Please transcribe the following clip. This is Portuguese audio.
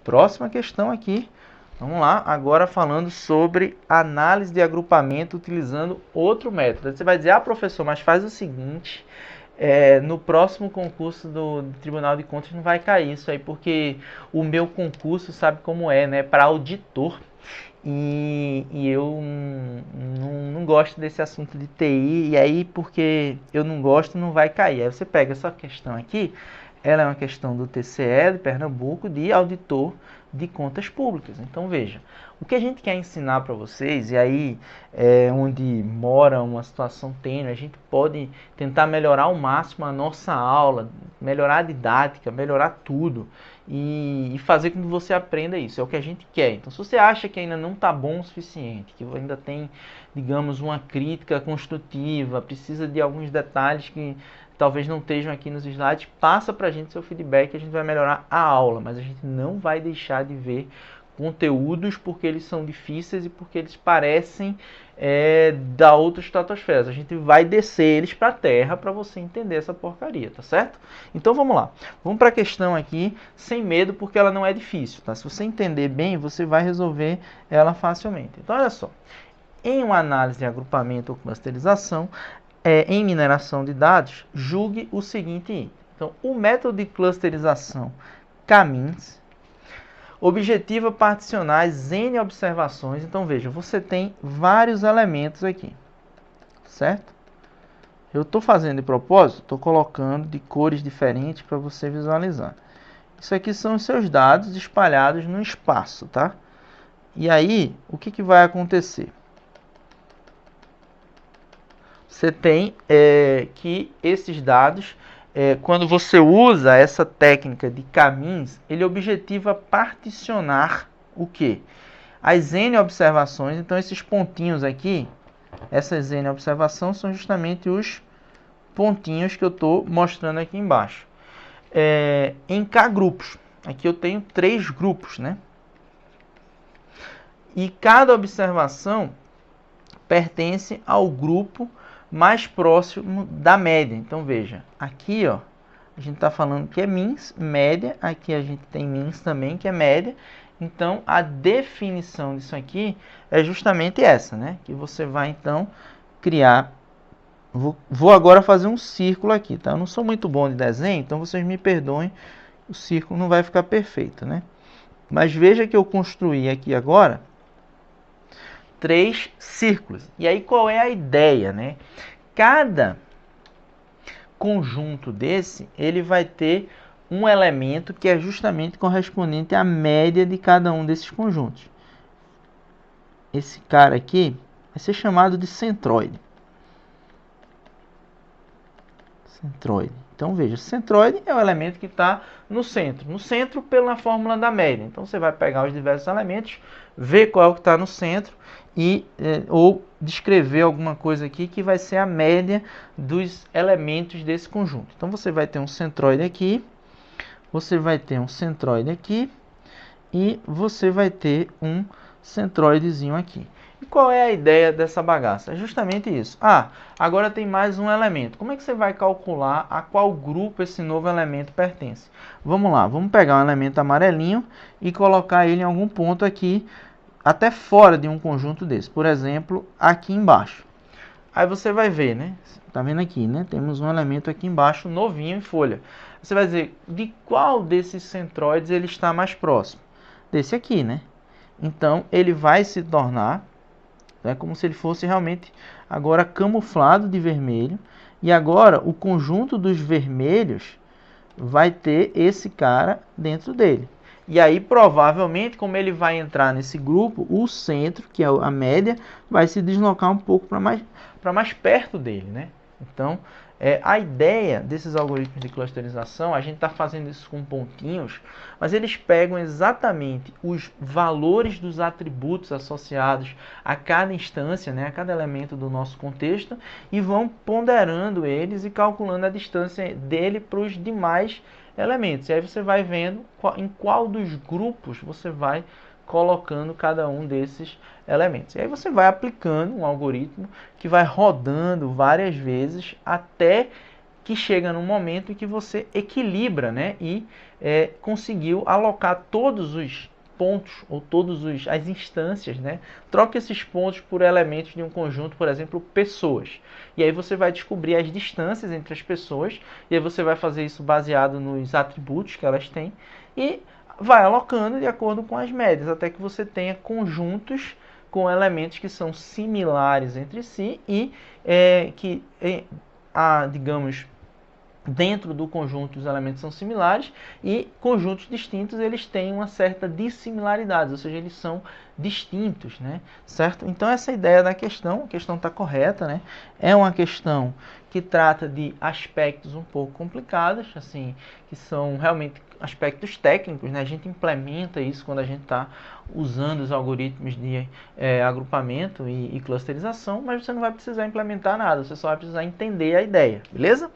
Próxima questão aqui. Vamos lá, agora falando sobre análise de agrupamento utilizando outro método. Você vai dizer, professor, mas faz o seguinte, no próximo concurso do Tribunal de Contas não vai cair isso aí, porque o meu concurso sabe como é, né, para auditor. E eu não gosto desse assunto de TI, e aí porque eu não gosto, não vai cair. Aí você pega essa questão aqui, ela é uma questão do TCE de Pernambuco, de auditor de contas públicas. Então veja, o que a gente quer ensinar para vocês, e aí é onde mora uma situação tênue, a gente pode tentar melhorar ao máximo a nossa aula, melhorar a didática, melhorar tudo, e fazer com que você aprenda isso, é o que a gente quer. Então se você acha que ainda não está bom o suficiente, que ainda tem, digamos, uma crítica construtiva, precisa de alguns detalhes que talvez não estejam aqui nos slides, passa para a gente seu feedback, a gente vai melhorar a aula, mas a gente não vai deixar de ver conteúdos porque eles são difíceis e porque eles parecem da outra estratosfera. A gente vai descer eles para a terra para você entender essa porcaria, tá certo? Então vamos lá. Vamos para a questão aqui, sem medo, porque ela não é difícil, tá? Se você entender bem, você vai resolver ela facilmente. Então olha só. Em uma análise de agrupamento ou clusterização, em mineração de dados, julgue o seguinte item. Então, o método de clusterização K-means objetiva particionais N observações. Então, veja, você tem vários elementos aqui, certo? Eu estou fazendo de propósito, estou colocando de cores diferentes para você visualizar. Isso aqui são os seus dados espalhados no espaço, tá? E aí, o que vai acontecer? Você tem que esses dados, quando você usa essa técnica de K-means, ele objetiva particionar o quê? As N observações. Então esses pontinhos aqui, essas N observações são justamente os pontinhos que eu estou mostrando aqui embaixo. Em K grupos, aqui eu tenho 3 grupos, né? E cada observação pertence ao grupo mais próximo da média. Então veja, aqui ó, a gente está falando que é means, média, aqui a gente tem means também, que é média. Então a definição disso aqui é justamente essa, né? Que você vai então criar. Vou agora fazer um círculo aqui, tá? Eu não sou muito bom de desenho, então vocês me perdoem, o círculo não vai ficar perfeito, né? Mas veja que eu construí aqui agora 3 círculos. E aí qual é a ideia, né? Cada conjunto desse, ele vai ter um elemento que é justamente correspondente à média de cada um desses conjuntos. Esse cara aqui vai ser chamado de centroide. Centroide. Então veja, centroide é o elemento que está no centro. No centro pela fórmula da média. Então você vai pegar os diversos elementos, ver qual é o que está no centro e ou descrever alguma coisa aqui que vai ser a média dos elementos desse conjunto. Então você vai ter um centroide aqui, você vai ter um centroide aqui e você vai ter um centroidezinho aqui. E qual é a ideia dessa bagaça? É justamente isso. Agora tem mais um elemento. Como é que você vai calcular a qual grupo esse novo elemento pertence? Vamos lá, vamos pegar um elemento amarelinho e colocar ele em algum ponto aqui, até fora de um conjunto desse. Por exemplo, aqui embaixo. Aí você vai ver, né? Tá vendo aqui, né? Temos um elemento aqui embaixo, novinho em folha. Você vai dizer, de qual desses centroides ele está mais próximo? Desse aqui, né? Então, ele vai se tornar, é como se ele fosse realmente agora camuflado de vermelho. E agora, o conjunto dos vermelhos vai ter esse cara dentro dele. E aí, provavelmente, como ele vai entrar nesse grupo, o centro, que é a média, vai se deslocar um pouco para mais perto dele, né? Então, a ideia desses algoritmos de clusterização, a gente está fazendo isso com pontinhos, mas eles pegam exatamente os valores dos atributos associados a cada instância, né, a cada elemento do nosso contexto, e vão ponderando eles e calculando a distância dele para os demais elementos. E aí você vai vendo em qual dos grupos você vai colocando cada um desses elementos. E aí você vai aplicando um algoritmo que vai rodando várias vezes até que chega num momento em que você equilibra, né? E conseguiu alocar todos os pontos ou todas as instâncias, né? Troque esses pontos por elementos de um conjunto, por exemplo, pessoas. E aí você vai descobrir as distâncias entre as pessoas, e aí você vai fazer isso baseado nos atributos que elas têm, e vai alocando de acordo com as médias, até que você tenha conjuntos com elementos que são similares entre si e digamos, dentro do conjunto os elementos são similares e conjuntos distintos eles têm uma certa dissimilaridade, ou seja, eles são distintos, né? Certo? Então essa ideia da questão, a questão está correta, né? É uma questão que trata de aspectos um pouco complicados, assim, que são realmente aspectos técnicos, né? A gente implementa isso quando a gente está usando os algoritmos de agrupamento e clusterização, mas você não vai precisar implementar nada, você só vai precisar entender a ideia, beleza?